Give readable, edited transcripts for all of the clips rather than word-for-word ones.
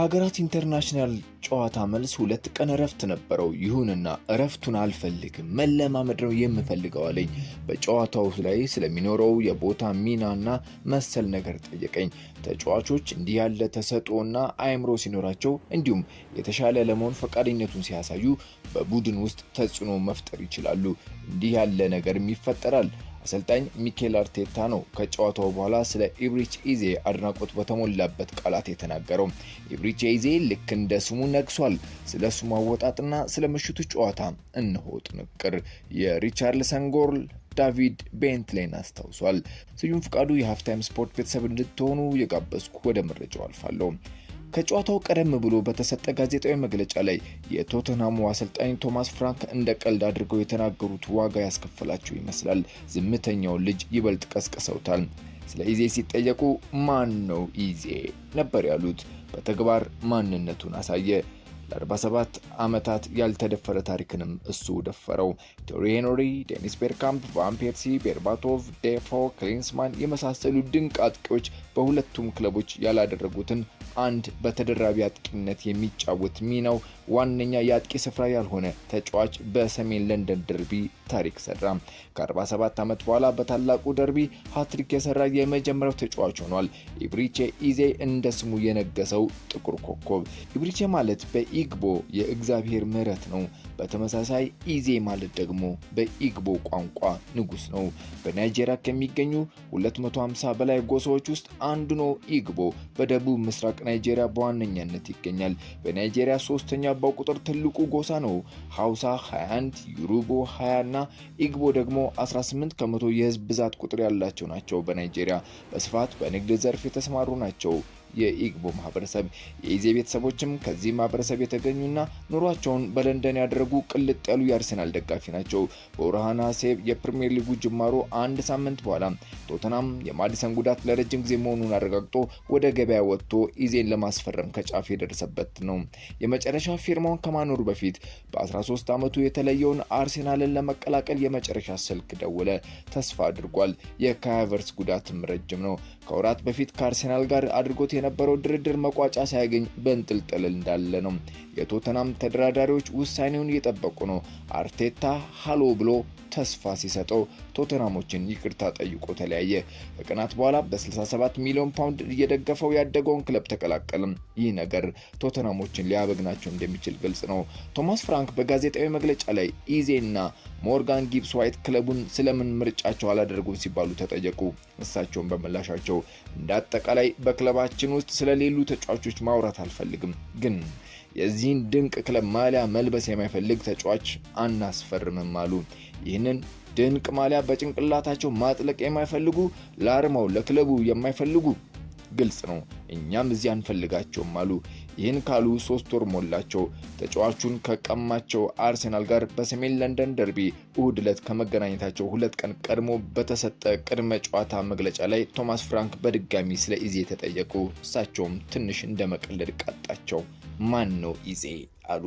የሀገራት ኢንተርናሽናል ጨዋታ መልስ 2 ቀን እረፍት ነበረው። ይሁንና እረፍቱን አልፈልግም መለማመድ ነው የምፈልገው አለኝ። በጨዋታው ላይ ስለሚኖረው የቦታ ሚናና መሰል ነገር ጠየቀኝ። ተጫዋቾች እንዲህ ያለ ተሰጥኦና አእምሮ ሲኖራቸው እንዲሁም የተሻለ ለመሆን ፈቃደኝነቱን ሲያሳዩ በቡድን ውስጥ ተጽዕኖ መፍጠር ይችላሉ። እንዲህ ያለ ነገርም ይፈጠራል። አሰልጣኝ ሚኬል አርቴታ ነው ከጨዋታው በኋላ ስለ ኢብሪቼ ኢዜ አድናቆት በተሞላበት ቃላት የተናገረው። ኢብሪቼ ኢዜ ልክ እንደ ስሙ ነግሷል። ስለ ስሙ አወጣጥና ስለ ምሽቱ ጨዋታ እነሆ ጥንቅር። የሪቻርልሰን ጎል ዳቪድ ቤንትሌን አስታውሷል። ስዩም ፍቃዱ የሃፍታይም ስፖርት ቤተሰብ እንድትሆኑ የጋበዝኩ ወደ መረጃው አልፋለሁ። ከጨዋታው ቀደም ብሎ በተሰጠ ጋዜጣዊ መግለጫ ላይ የቶተንሃሙ አሰልጣኝ ቶማስ ፍራንክ እንደ ቀልድ አድርገው የተናገሩት ዋጋ ያስከፈላቸው ይመስላል። ዝምተኛውን ልጅ ይበልጥ ቀስቅሰውታል። ስለ ኢዜ ሲጠየቁ ማን ነው ኢዜ ነበር ያሉት። በተግባር ማንነቱን አሳየ። ለ47 ዓመታት ያልተደፈረ ታሪክንም እሱ ደፈረው። ቴሪ ሄንሪ፣ ዴኒስ ቤርካምፕ፣ ቫን ፔርሲ፣ ቤርባቶቭ፣ ዴፎ፣ ክሊንስማን የመሳሰሉ ድንቅ አጥቂዎች በሁለቱም ክለቦች ያላደረጉትን አንድ በተደራቢ አጥቂነት የሚጫወት ሚናው ዋነኛ የአጥቂ ስፍራ ያልሆነ ተጫዋች በሰሜን ለንደን ደርቢ ታሪክ ሰራ። ከ47 ዓመት በኋላ በታላቁ ደርቢ ሃትሪክ የሰራ የመጀመሪያው ተጫዋች ሆኗል። ኢብሪቼ ኢዜ እንደ ስሙ የነገሰው ጥቁር ኮከብ። ኢብሪቼ ማለት በኢግቦ የእግዚአብሔር ምሕረት ነው። በተመሳሳይ ኢዜ ማለት ደግሞ በኢግቦ ቋንቋ ንጉስ ነው። በናይጄሪያ ከሚገኙ 250 በላይ ጎሳዎች ውስጥ አንዱ ነው ኢግቦ። በደቡብ ምስራቅ ናይጄሪያ በዋነኛነት ይገኛል። በናይጄሪያ ሶስተኛ በቁጥር ትልቁ ጎሳ ነው። ሃውሳ 21፣ ዩሩቦ 20 እና ኢግቦ ደግሞ 18 ከመቶ የህዝብ ብዛት ቁጥር ያላቸው ናቸው። በናይጄሪያ በስፋት በንግድ ዘርፍ የተሰማሩ ናቸው። የኢግቦ ማህበረሰብ የኢዜ ቤተሰቦችም ከዚህ ማህበረሰብ የተገኙና ኑሯቸውን በለንደን ያደረጉ ቅልጥ ያሉ የአርሰናል ደጋፊ ናቸው። በወርሃ ነሐሴ የፕሪሚየር ሊጉ ጅማሮ አንድ ሳምንት በኋላ ቶተንሃም የማዲሰን ጉዳት ለረጅም ጊዜ መሆኑን አረጋግጦ ወደ ገበያ ወጥቶ ኢዜን ለማስፈረም ከጫፍ የደረሰበት ነው። የመጨረሻ ፊርማውን ከማኖሩ በፊት በ13 ዓመቱ የተለየውን አርሰናልን ለመቀላቀል የመጨረሻ ስልክ ደወለ። ተስፋ አድርጓል። የካይ ሃቨርትዝ ጉዳትም ረጅም ነው። ከወራት በፊት ከአርሰናል ጋር አድርጎት የነበረው ድርድር መቋጫ ሳያገኝ በእንጥልጥል እንዳለ ነው። የቶተንሃም ተደራዳሪዎች ውሳኔውን እየጠበቁ ነው። አርቴታ ሃሎ ብሎ ተስፋ ሲሰጠው ቶተንሃሞችን ይቅርታ ጠይቆ ተለያየ። ከቀናት በኋላ በ67 ሚሊዮን ፓውንድ እየደገፈው ያደገውን ክለብ ተቀላቀለም። ይህ ነገር ቶተንሃሞችን ሊያበግናቸው እንደሚችል ግልጽ ነው። ቶማስ ፍራንክ በጋዜጣዊ መግለጫ ላይ ኢዜና ሞርጋን ጊብስ ዋይት ክለቡን ስለምን ምርጫቸው አላደረጉም ሲባሉ ተጠየቁ። እሳቸውን በምላሻቸው እንደ አጠቃላይ በክለባችን ውስጥ ስለሌሉ ተጫዋቾች ማውራት አልፈልግም፣ ግን የዚህን ድንቅ ክለብ ማሊያ መልበስ የማይፈልግ ተጫዋች አናስፈርምም አሉ። ይህንን ድንቅ ማሊያ በጭንቅላታቸው ማጥለቅ የማይፈልጉ፣ ለአርማው ለክለቡ የማይፈልጉ ግልጽ ነው። እኛም እዚህ አንፈልጋቸውም አሉ። ይህን ካሉ 3 ወር ሞላቸው። ተጫዋቹን ከቀማቸው አርሰናል ጋር በሰሜን ለንደን ደርቢ እሁድ ዕለት ከመገናኘታቸው 2 ቀን ቀድሞ በተሰጠ ቅድመ ጨዋታ መግለጫ ላይ ቶማስ ፍራንክ በድጋሚ ስለ ኢዜ ተጠየቁ። እሳቸውም ትንሽ እንደመቀለድ ቃጣቸው። ማን ነው ኢዜ አሉ።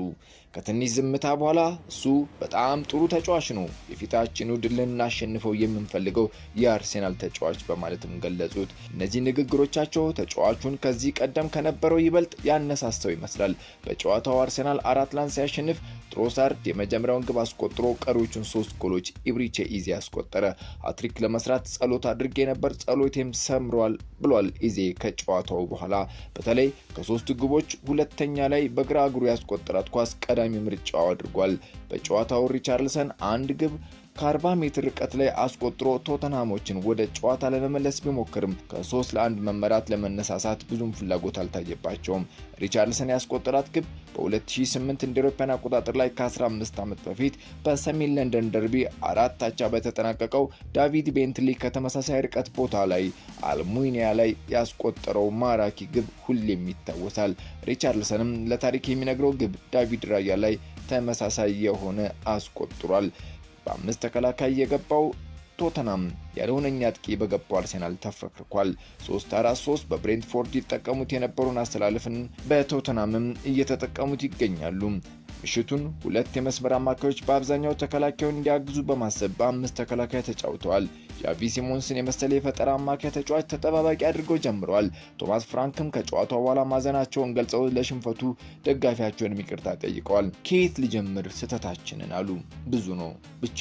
ከትንሽ ዝምታ በኋላ እሱ በጣም ጥሩ ተጫዋች ነው፣ የፊታችን እሁድ ልናሸንፈው የምንፈልገው የአርሰናል ተጫዋች በማለትም ገለጹት። እነዚህ ንግግሮቻቸው ተጫዋቹን ከዚህ ቀደም ከነበረው ይበልጥ ያነሳሳው ይመስላል። በጨዋታው አርሰናል 4-1 ሲያሸንፍ ትሮሳርድ የመጀመሪያውን ግብ አስቆጥሮ ቀሪዎቹን 3 ጎሎች ኢብሪቼ ኢዜ አስቆጠረ። ሃትሪክ ለመስራት ጸሎት አድርጌ ነበር፣ ጸሎቴም ሰምሯል ብሏል ኢዜ ከጨዋታው በኋላ። በተለይ ከ3 ግቦች ሁለተኛ ላይ በግራ እግሩ ያስቆጠራት ኳስ ቀዳሚ ምርጫው አድርጓል። በጨዋታው ሪቻርልሰን 1 ግብ ከ40 ሜትር ርቀት ላይ አስቆጥሮ ቶተንሃሞችን ወደ ጨዋታ ለመመለስ ቢሞክርም ከ3-1 መመራት ለመነሳሳት ብዙም ፍላጎት አልታየባቸውም። ሪቻርልሰን ያስቆጠራት ግብ በ2008 እንደ አውሮፓውያን አቆጣጠር ላይ ከ15 ዓመት በፊት በሰሜን ለንደን ደርቢ 4-0 በተጠናቀቀው ዳቪድ ቤንትሊ ከተመሳሳይ ርቀት ቦታ ላይ አልሙኒያ ላይ ያስቆጠረው ማራኪ ግብ ሁሌም ይታወሳል። ሪቻርልሰንም ለታሪክ የሚነግረው ግብ ዳቪድ ራያ ላይ ተመሳሳይ የሆነ አስቆጥሯል። በ5 ተከላካይ የገባው ቶተንሃም ያለውነኛ አጥቂ በገባው አርሰናል ተፈክሯል። 3-4-3 በብሬንትፎርድ ይጠቀሙት የነበሩን አስተላለፍን በቶተንሃምም እየተጠቀሙት ይገኛሉ። ምሽቱን ሁለት የመስመር አማካዮች በአብዛኛው ተከላካዩን እንዲያግዙ በማሰብ በ5 ተከላካይ ተጫውተዋል። ጃቪ ሲሞንስን የመሰለ የፈጠራ አማካይ ተጫዋች ተጠባባቂ አድርገው ጀምረዋል። ቶማስ ፍራንክም ከጨዋታው በኋላ ማዘናቸውን ገልጸው ለሽንፈቱ ደጋፊያቸውን ይቅርታ ጠይቀዋል። ከየት ልጀምር ስህተታችንን አሉ። ብዙ ነው ብቻ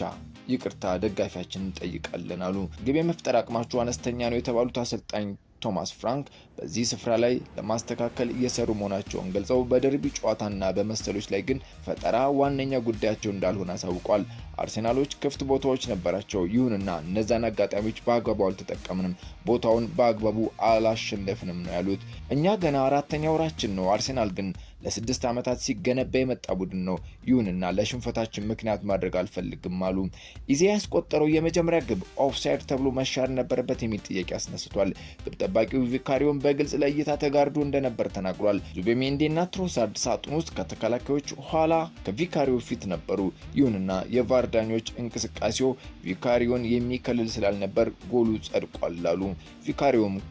ይቅርታ ደጋፊያችንን እንጠይቃለን አሉ። ግብ የመፍጠር አቅማቸው አነስተኛ ነው የተባሉት አሰልጣኝ ቶማስ ፍራንክ በዚህ ስፍራ ላይ ለማስተካከል እየሰሩ መሆናቸውን ገልጸው በደርቢ ጨዋታና በመሰሎች ላይ ግን ፈጠራ ዋነኛ ጉዳያቸው እንዳልሆነ አሳውቋል። አርሴናሎች ክፍት ቦታዎች ነበራቸው፣ ይሁንና እነዛን አጋጣሚዎች በአግባቡ አልተጠቀምንም፣ ቦታውን በአግባቡ አላሸነፍንም ነው ያሉት። እኛ ገና 4ኛ ወራችን ነው። አርሴናል ግን ለ6 ዓመታት ሲገነባ የመጣ ቡድን ነው። ይሁንና ለሽንፈታችን ምክንያት ማድረግ አልፈልግም አሉ። ኢዜአ ያስቆጠረው የመጀመሪያ ግብ ኦፍሳይድ ተብሎ መሻር ነበረበት የሚል ጥያቄ አስነስቷል። ግብ ጠባቂው ቪካሪዮን በግልጽ ለእይታ ተጋርዶ እንደነበር ተናግሯል። ዙቤሜንዲና ትሮሳርድ ሳጥን ውስጥ ከተከላካዮች ኋላ ከቪካሪዮ ፊት ነበሩ። ይሁንና የቫር ዳኞች እንቅስቃሴው ቪካሪዮን የሚከልል ስላልነበር ጎሉ ጸድቋል አሉ።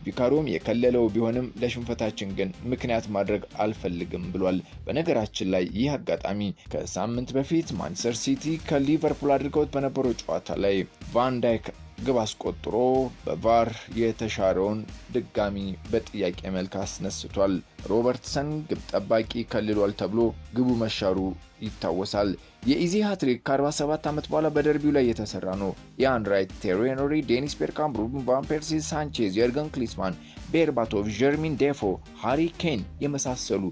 ቪካሪዮም የከለለው ቢሆንም ለሽንፈታችን ግን ምክንያት ማድረግ አልፈልግም ብሏል። በነገራችን ላይ ይህ አጋጣሚ ከሳምንት በፊት ማንቸስተር ሲቲ ከሊቨርፑል አድርገውት በነበረው ጨዋታ ላይ ቫን ዳይክ ግብ አስቆጥሮ በቫር የተሻረውን ድጋሚ በጥያቄ መልክ አስነስቷል። ሮበርትሰን ግብ ጠባቂ ከልሏል ተብሎ ግቡ መሻሩ ይታወሳል። የኢዜአ ሃትሪክ ከ47 ዓመት በኋላ በደርቢው ላይ የተሰራ ነው። ኢያን ራይት፣ ቴሪ ሄንሪ፣ ዴኒስ ቤርካምፕ፣ ሩበን ቫን ፐርሲ፣ ሳንቼዝ፣ የርገን ክሊንስማን፣ ቤርባቶቭ፣ ጀርሚን ዴፎ፣ ሃሪ ኬን የመሳሰሉ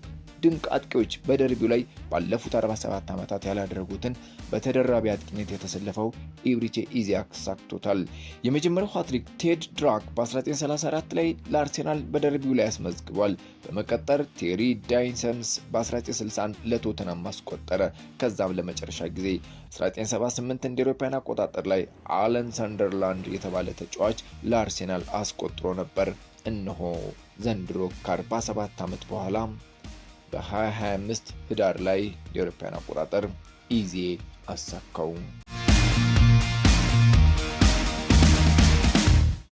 ድንቅ አጥቂዎች በደርቢው ላይ ባለፉት 47 ዓመታት ያላደረጉትን በተደራቢ አጥቂነት የተሰለፈው ኢብሪቼ ኢዜአ አሳክቶታል። የመጀመሪያው ሃትሪክ ቴድ ድራክ በ1934 ላይ ለአርሴናል በደርቢው ላይ አስመዝግቧል። በመቀጠር ቴሪ ዳይሰንስ በ1961 ለቶተናም አስቆጠረ። ከዛም ለመጨረሻ ጊዜ 1978 እንደ አውሮፓውያን አቆጣጠር ላይ አለን ሰንደርላንድ የተባለ ተጫዋች ለአርሴናል አስቆጥሮ ነበር። እነሆ ዘንድሮ ከ47 ዓመት በኋላ በ2025 ህዳር ላይ የአውሮፓውያን አቆጣጠር ኢዜአ አሳካው።